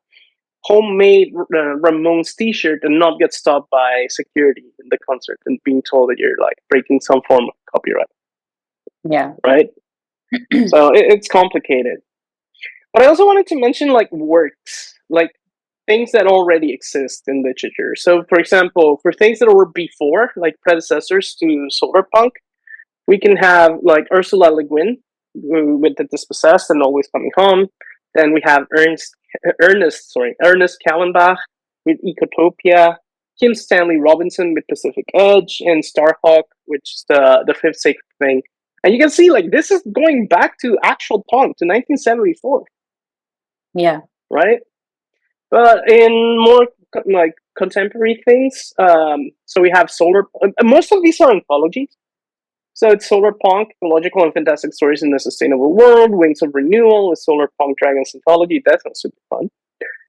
homemade Ramones T-shirt and not get stopped by security in the concert and being told that you're like breaking some form of copyright, Yeah. right? So it's complicated. But I also wanted to mention like works, like things that already exist in literature. So, for example, for things that were before, like predecessors to Solarpunk, we can have like Ursula Le Guin with The Dispossessed and Always Coming Home. Then we have Ernest Callenbach with Ecotopia, Kim Stanley Robinson with Pacific Edge, and Starhawk, which is the Fifth Sacred Thing. And you can see like this is going back to actual punk to 1974. Yeah. right? But in more like contemporary things, so we have solar. Most of these are anthologies. So it's Solarpunk, logical and fantastic stories in a sustainable world. Wings of Renewal with Solarpunk Dragons anthology. That sounds super fun.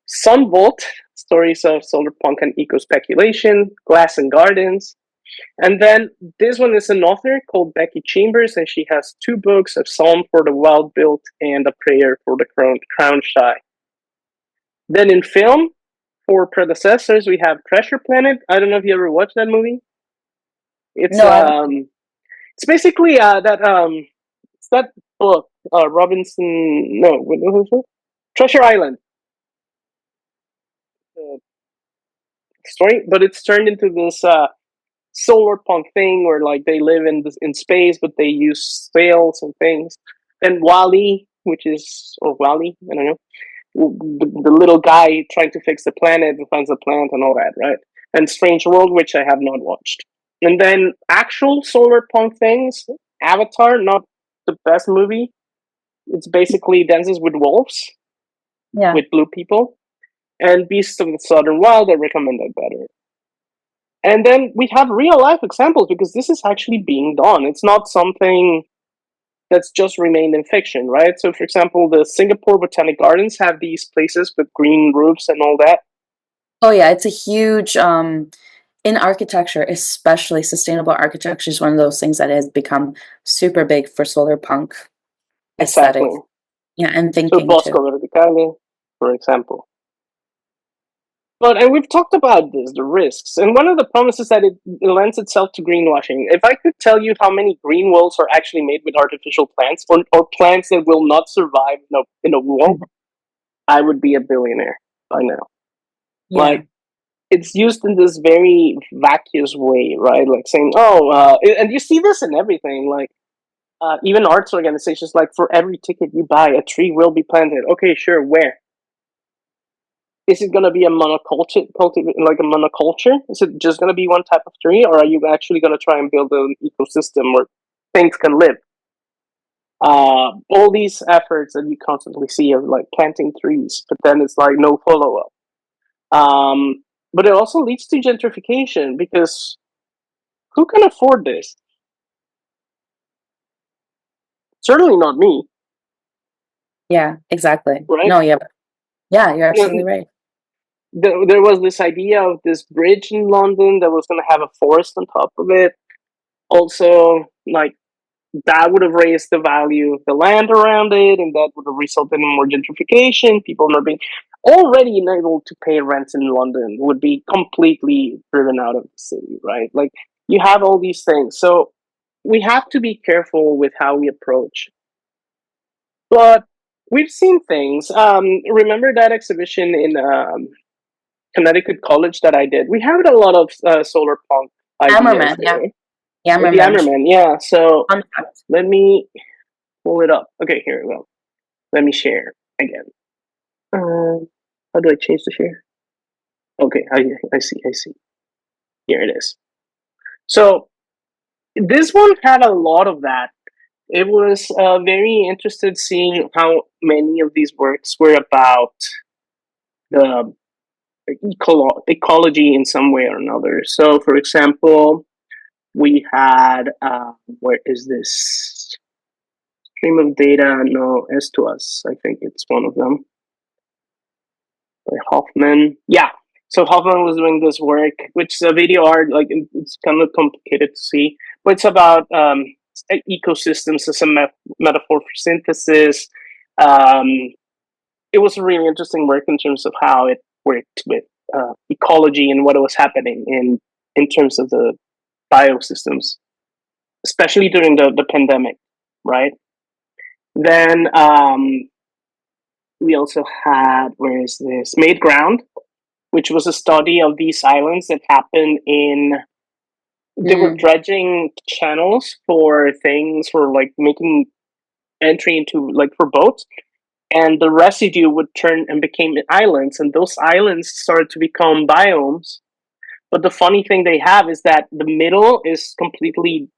Sunvolt, stories of solarpunk and eco speculation. Glass and Gardens. And then this one is an author called Becky Chambers, and she has 2 books: A Psalm for the Wild Built and A Prayer for the Crown Shy. Then in film, for predecessors, we have Treasure Planet. I don't know if you ever watched that movie. It's No, I haven't. it's basically it's that book Robinson. No, what was it? Treasure Island uh, story, but it's turned into this solar punk thing where like they live in space, but they use sails and things. And Wally, which is or Wally, I don't know, the little guy trying to fix the planet and finds the plant and all that, right? And Strange World, which I have not watched. And then actual solar punk things, Avatar, not the best movie. It's basically Dances with Wolves Yeah. with blue people. And Beasts of the Southern Wild, I recommend that better. And then we have real life examples because this is actually being done. It's not something that's just remained in fiction, right? So, for example, the Singapore Botanic Gardens have these places with green roofs and all that. Oh yeah, it's a huge in architecture, especially sustainable architecture is one of those things that has become super big for solar punk Exactly. aesthetics. Yeah, and So, thinking too. Bosco Verticale, for example. But and we've talked about this, the risks, and one of the promises that it lends itself to greenwashing. If I could tell you how many green walls are actually made with artificial plants, or plants that will not survive in a wall, I would be a billionaire by now. Yeah. Like it's used in this very vacuous way, right? Like saying, "Oh," and you see this in everything, like even arts organizations. Like for every ticket you buy, a tree will be planted. Okay, sure. Where? Is it going to be a monoculture, like a monoculture? Is it just going to be one type of tree, or are you actually going to try and build an ecosystem where things can live? All these efforts that you constantly see of like planting trees, but then it's like no follow up. But it also leads to gentrification because who can afford this? Certainly not me, Yeah, exactly. right? No, yeah. Yeah, you're You absolutely know, right. there was this idea of this bridge in London that was going to have a forest on top of it. Also, like that would have raised the value of the land around it, and that would have resulted in more gentrification. People not being already unable to pay rents in London would be completely driven out of the city, right? Like you have all these things. So we have to be careful with how we approach. But we've seen things. Remember that exhibition in Connecticut College that I did? We had a lot of solar punk ideas Hammerman, yeah. there. The Hammerman. Hammerman, yeah. So Fun fact. let me pull it up. Okay, here we go. Let me share again. How do I change the share? Okay, I see, I see. Here it is. So this one had a lot of that. It was very interested seeing how many of these works were about the ecology in some way or another. So, for example, we had where is this stream of data? No, S to us. I think it's one of them by Hoffman. Yeah. So Hoffman was doing this work, which is a video art. Like it's kind of complicated to see, but it's about ecosystems as a metaphor for synthesis. Um, it was a really interesting work in terms of how it worked with ecology and what was happening in terms of the biosystems, especially during the pandemic, right? Then we also had where is this Made Ground, which was a study of these islands that happened in. They were Mm. dredging channels for things for like making entry into like for boats, and the residue would turn and became islands, and those islands started to become biomes. But the funny thing they have is that the middle is completely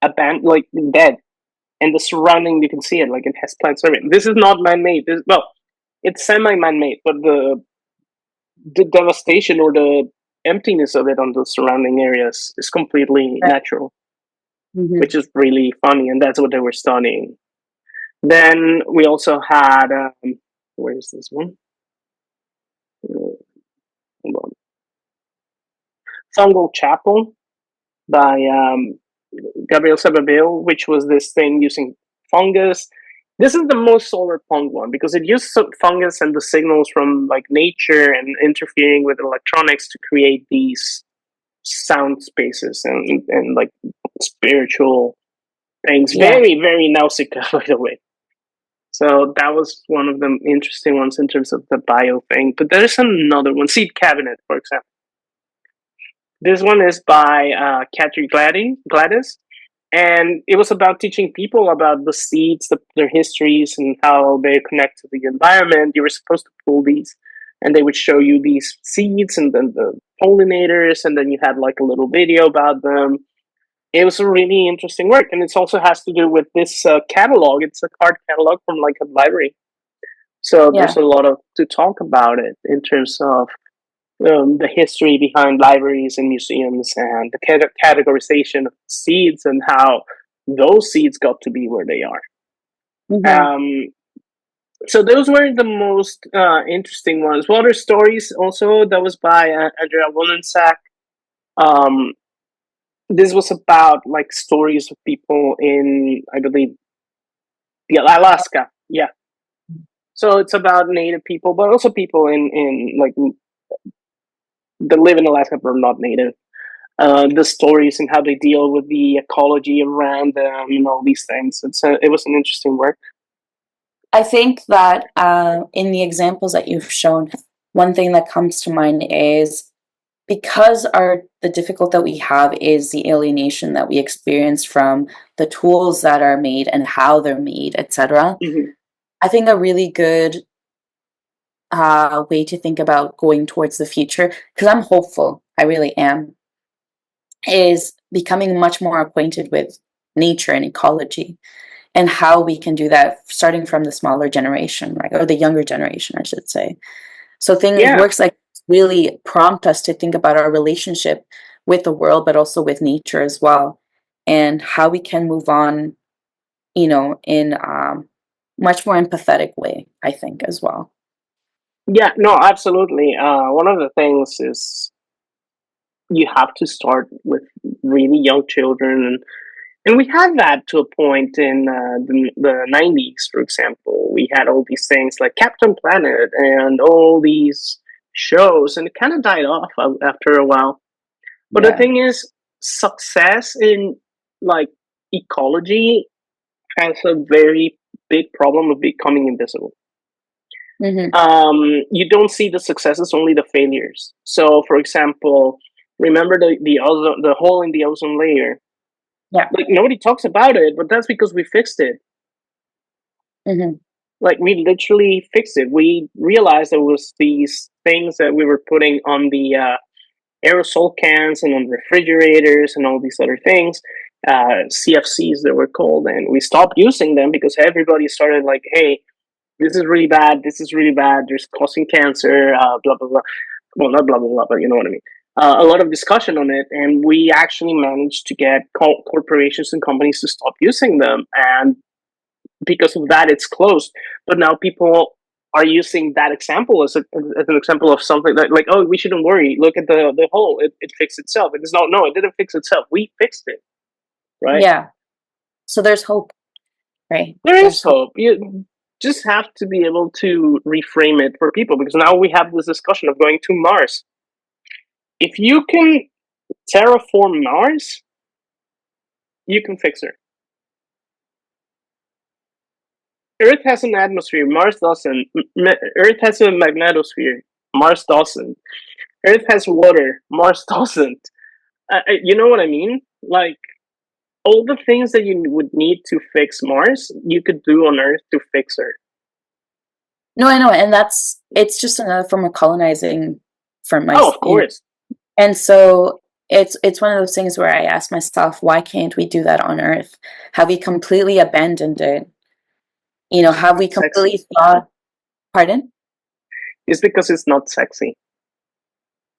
abandoned, like dead, and the surrounding you can see it, like it has plants everywhere. This is not man-made. Well, it's semi-man-made, but the devastation or the emptiness of it on the surrounding areas is completely natural, which is really funny, and that's what they were studying. Then we also had where is this one? Hold on. Fungal Chapel by Gabriel Sababel, which was this thing using fungus. This is the most Solarpunk one because it used fungus and the signals from like nature and interfering with electronics to create these sound spaces and like spiritual things. Yeah. Very, very Nausicaa, by the way. So that was one of the interesting ones in terms of the bio thing. But there's another one, Seed Cabinet, for example. This one is by Catherine Gladys, and it was about teaching people about the seeds, their histories, and how they connect to the environment. You were supposed to pull these, and they would show you these seeds and then the pollinators, and then you had like a little video about them. It was a really interesting work, and it also has to do with this catalog. It's a card catalog from like a library, so Yeah. there's a lot of to talk about it in terms of the history behind libraries and museums and the categorization of seeds and how those seeds got to be where they are. So those were the most interesting ones. Water Stories also, that was by Andrea Wollensack. This was about like stories of people in, I believe, Alaska. Yeah. So it's about native people, but also people in like that live in Alaska but are not native. The stories and how they deal with the ecology around them and all these things. It was an interesting work. I think that in the examples that you've shown, one thing that comes to mind is because the difficult that we have is the alienation that we experience from the tools that are made and how they're made, etc. Mm-hmm. I think a really good way to think about going towards the future, because I'm hopeful, I really am, is becoming much more acquainted with nature and ecology and how we can do that starting from the smaller generation, right? Or the younger generation, I should say. So works like really prompt us to think about our relationship with the world, but also with nature as well, and how we can move on, in much more empathetic way, I think, as well. Yeah, no, absolutely. One of the things is you have to start with really young children, and we had that to a point in the 90s, for example. We had all these things like Captain Planet and all these shows, and it kind of died off after a while. But the thing is, success in like ecology has a very big problem of becoming invisible. You don't see the successes, only the failures. So, for example, remember the hole in the ozone layer. Yeah. Like nobody talks about it, but that's because we fixed it. Like we literally fixed it. We realized there was these things that we were putting on the aerosol cans and on refrigerators and all these other things, CFCs they were called, and we stopped using them because everybody started like, hey, this is really bad, this is really bad, there's causing cancer, blah blah blah. Well, not blah blah blah, but you know what I mean. A lot of discussion on it, and we actually managed to get corporations and companies to stop using them, and because of that, it's closed. But now people are using that example as an example of something that, like, oh, we shouldn't worry. Look at the hole; it fixed itself. It is not. No, it didn't fix itself. We fixed it, right? Yeah. So there's hope, right? There's hope. You just have to be able to reframe it for people, because now we have this discussion of going to Mars. If you can terraform Mars, you can fix it. Earth has an atmosphere, Mars doesn't. Earth has a magnetosphere, Mars doesn't. Earth has water, Mars doesn't. You know what I mean? Like, all the things that you would need to fix Mars, you could do on Earth to fix Earth. No, I know, and it's just another form of colonizing for myself. Oh, of course. And so it's one of those things where I ask myself, why can't we do that on Earth? Have we completely abandoned it? Have we completely thought Pardon? Is because it's not sexy.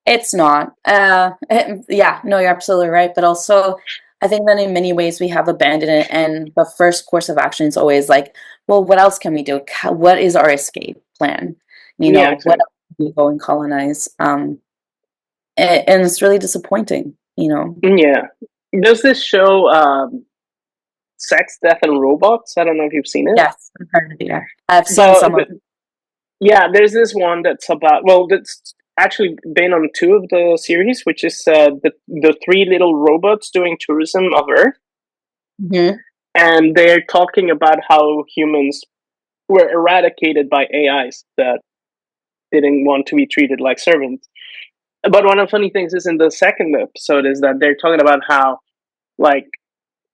It's not. Yeah, no, you're absolutely right. But also, I think that in many ways we have abandoned it, and the first course of action is always like, well, what else can we do? What is our escape plan? Yeah, What exactly. else can we go and colonize? And it's really disappointing. Yeah. There's this show, Sex, Death, and Robots. I don't know if you've seen it. Yes, I've heard of it, yeah. I've seen But some of yeah, there's this one that's about, well, that's actually been on two of the series, which is the three little robots doing tourism of Earth. it. And they're talking about how humans were eradicated by AIs that didn't want to be treated like servants. But one of the funny things is in the second episode is that they're talking about how, like,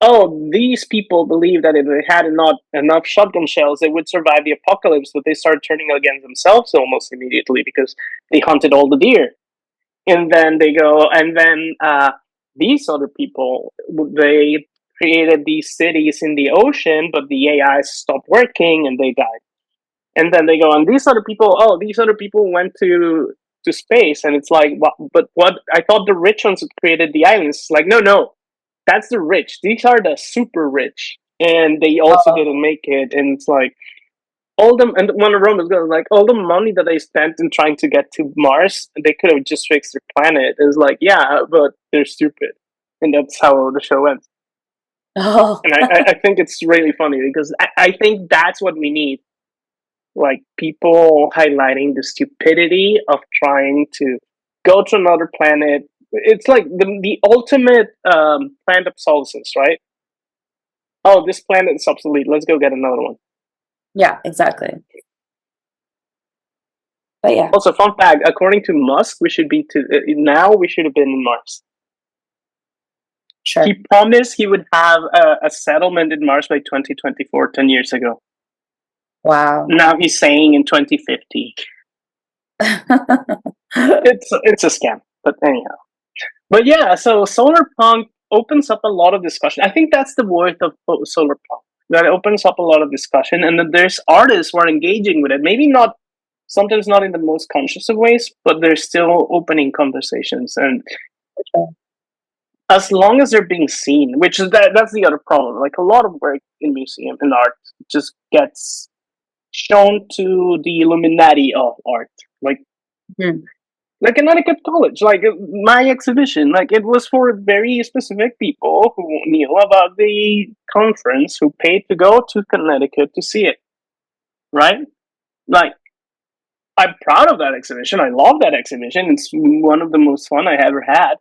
oh, these people believe that if they had not enough shotgun shells, they would survive the apocalypse, but they started turning against themselves almost immediately because they hunted all the deer. And then they go, and then these other people, they created these cities in the ocean, but the AI stopped working and they died. And then they go, and these other people, oh, these other people went to space, and it's like, what? But what? I thought the rich ones created the islands. It's like, no, no, that's the rich. These are the super rich, and they also Oh, didn't make it. And it's like all them. And one of Rome goes like all the money that they spent in trying to get to Mars, they could have just fixed their planet. It's like, yeah, but they're stupid, and that's how the show ends. oh, And I think it's really funny because I think that's what we need, like people highlighting the stupidity of trying to go to another planet. It's like the ultimate planned obsolescence, right? Oh, this planet is obsolete. Let's go get another one. yeah, exactly. But yeah, Also, fun fact: according to Musk, we should be to now. We should have been in Mars. He sure. promised he would have a settlement in Mars by 2024, 10 years ago. Wow. Now he's saying in 2050. It's a scam. But anyhow. But yeah, so Solarpunk opens up a lot of discussion. I think that's the worth of Solarpunk. That it opens up a lot of discussion, and that there's artists who are engaging with it. Maybe not, sometimes not in the most conscious of ways, but they're still opening conversations. And as long as they're being seen, which is that's the other problem. Like a lot of work in museum and art just gets shown to the Illuminati of art. Hmm. Like Connecticut College, like my exhibition, like it was for very specific people who knew about the conference, who paid to go to Connecticut to see it, right? Like, I'm proud of that exhibition. I love that exhibition. It's one of the most fun I ever had.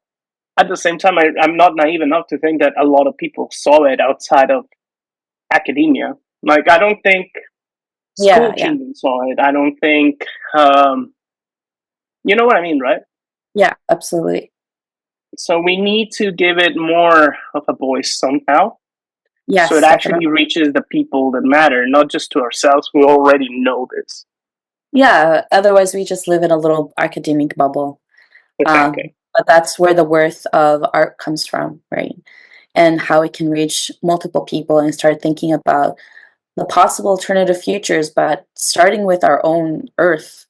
At the same time, I'm not naive enough to think that a lot of people saw it outside of academia. Like, I don't think school Yeah, yeah, children saw it. I don't think, um, you know what I mean, right? yeah, absolutely. So we need to give it more of a voice somehow. So it Yes, actually definitely. reaches the people that matter, not just to ourselves who already know this. Yeah, otherwise we just live in a little academic bubble. Exactly. But that's where the worth of art comes from, right? And how it can reach multiple people and start thinking about the possible alternative futures, but starting with our own earth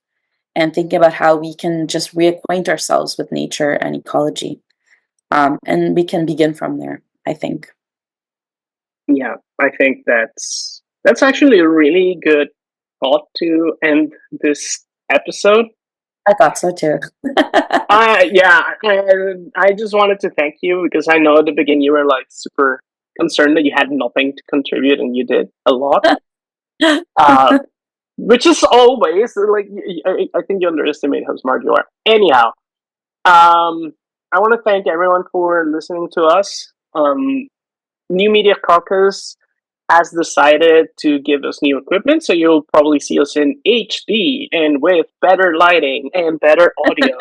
and thinking about how we can just reacquaint ourselves with nature and ecology. And we can begin from there, I think. Yeah, I think that's actually a really good thought to end this episode. I thought so too. Yeah, I just wanted to thank you because I know at the beginning you were like super concerned that you had nothing to contribute, and you did a lot. Uh, which is always like I think you underestimate how smart you are. Anyhow, I want to thank everyone for listening to us. New Media Caucus has decided to give us new equipment, so you'll probably see us in HD and with better lighting and better audio.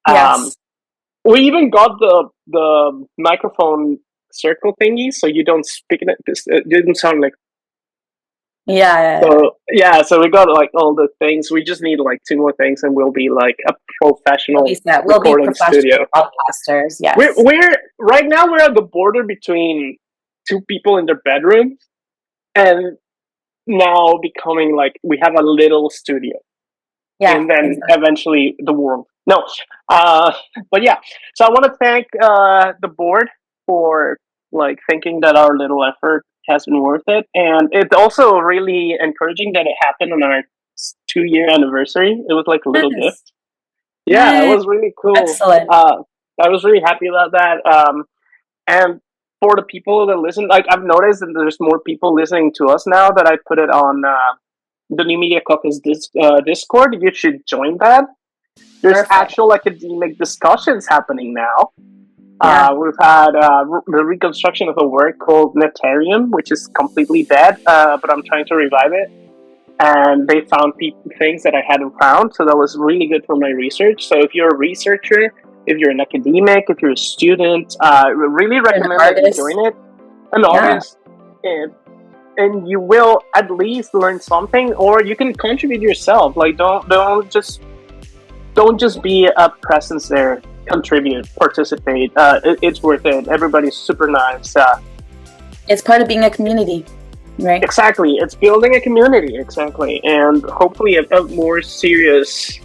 Um, Yes. we even got the microphone circle thingy, so you don't speak it didn't sound like. Yeah, yeah, yeah. So yeah, so we got like all the things. We just need like two more things, and we'll be like a We'll be professional set. We'll be recording professional studio. podcasters. We're Yes. we're right now we're at the border between two people in their bedroom and now becoming like we have a little studio, Yeah, and then exactly. eventually the world. No, but yeah. So I want to thank the board for like thinking that our little effort has been worth it, and it's also really encouraging that it happened on our 2-year anniversary. It was like a little Yes. gift. Yeah, it Yay. was really cool. Excellent. I was really happy about that. And for the people that listen, like I've noticed that there's more people listening to us now that I put it on the New Media Caucus Discord. You should join that. There's Perfect. actual academic discussions happening now. Yeah. We've had the reconstruction of a work called Netarium, which is completely dead, but I'm trying to revive it. And they found things that I hadn't found, so that was really good for my research. So if you're a researcher, if you're an academic, if you're a student, I really You're an recommend that you artist. join it. An Yeah. artist, and you will at least learn something, or you can contribute yourself. Like don't just be a presence there. Contribute, participate. It's worth it. Everybody's super nice. It's part of being a community, right? Exactly, it's building a community. Exactly, and hopefully a more serious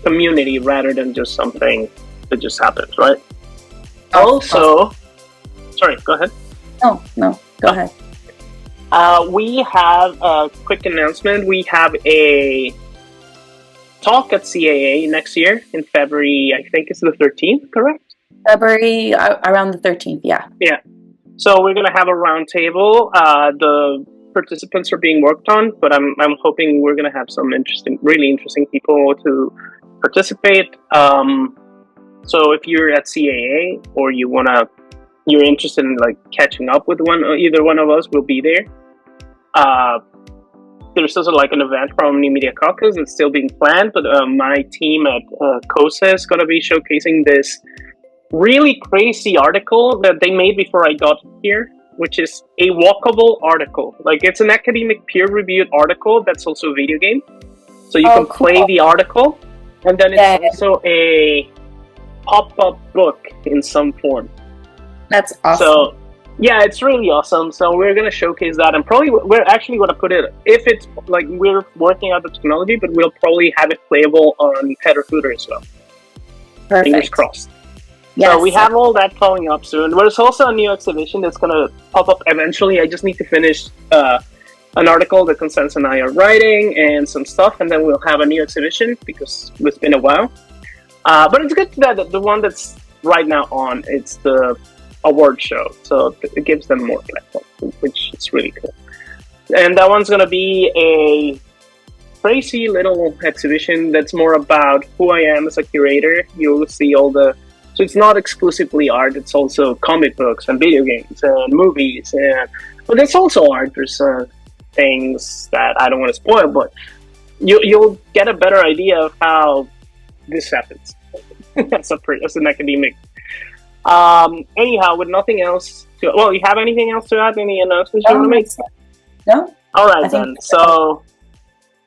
community rather than just something that just happens, right? Also, sorry, go ahead. No, go ahead. We have a quick announcement. We have a talk at CAA next year in February. I think it's the 13th, correct? February around the 13th. Yeah. Yeah. So we're gonna have a roundtable. The participants are being worked on, but I'm hoping we're gonna have some really interesting people to participate. So if you're at CAA or you're interested in like catching up with either one of us, we'll be there. There's also like an event from New Media Caucus that's still being planned, but my team at COSA is going to be showcasing this really crazy article that they made before I got here, which is a walkable article. Like it's an academic peer-reviewed article that's also a video game. So you can play the article, and then it's also a pop-up book in some form. That's awesome. So yeah, it's really awesome. So we're going to showcase that, and probably we're actually going to put it, if it's like we're working out the technology, but we'll probably have it playable on Terra as well. Perfect. Fingers crossed. Yes. So we have all that coming up soon. There's also a new exhibition that's going to pop up eventually. I just need to finish an article that Constance and I are writing and some stuff, and then we'll have a new exhibition because it's been a while. But it's good that the one that's right now on, it's the award show, so it gives them more platform, which is really cool. And that one's going to be a crazy little exhibition that's more about who I am as a curator. You'll see so it's not exclusively art, it's also comic books and video games and movies, but it's also art. There's things that I don't want to spoil, but you'll get a better idea of how this happens as an academic. Anyhow, with nothing else you have anything else to add? Any announcements you want to make? No. All right, then. So,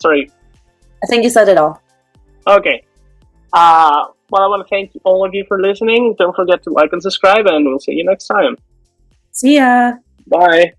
sorry. I think you said it all. Okay. Well, I want to thank all of you for listening. Don't forget to like and subscribe, and we'll see you next time. See ya. Bye.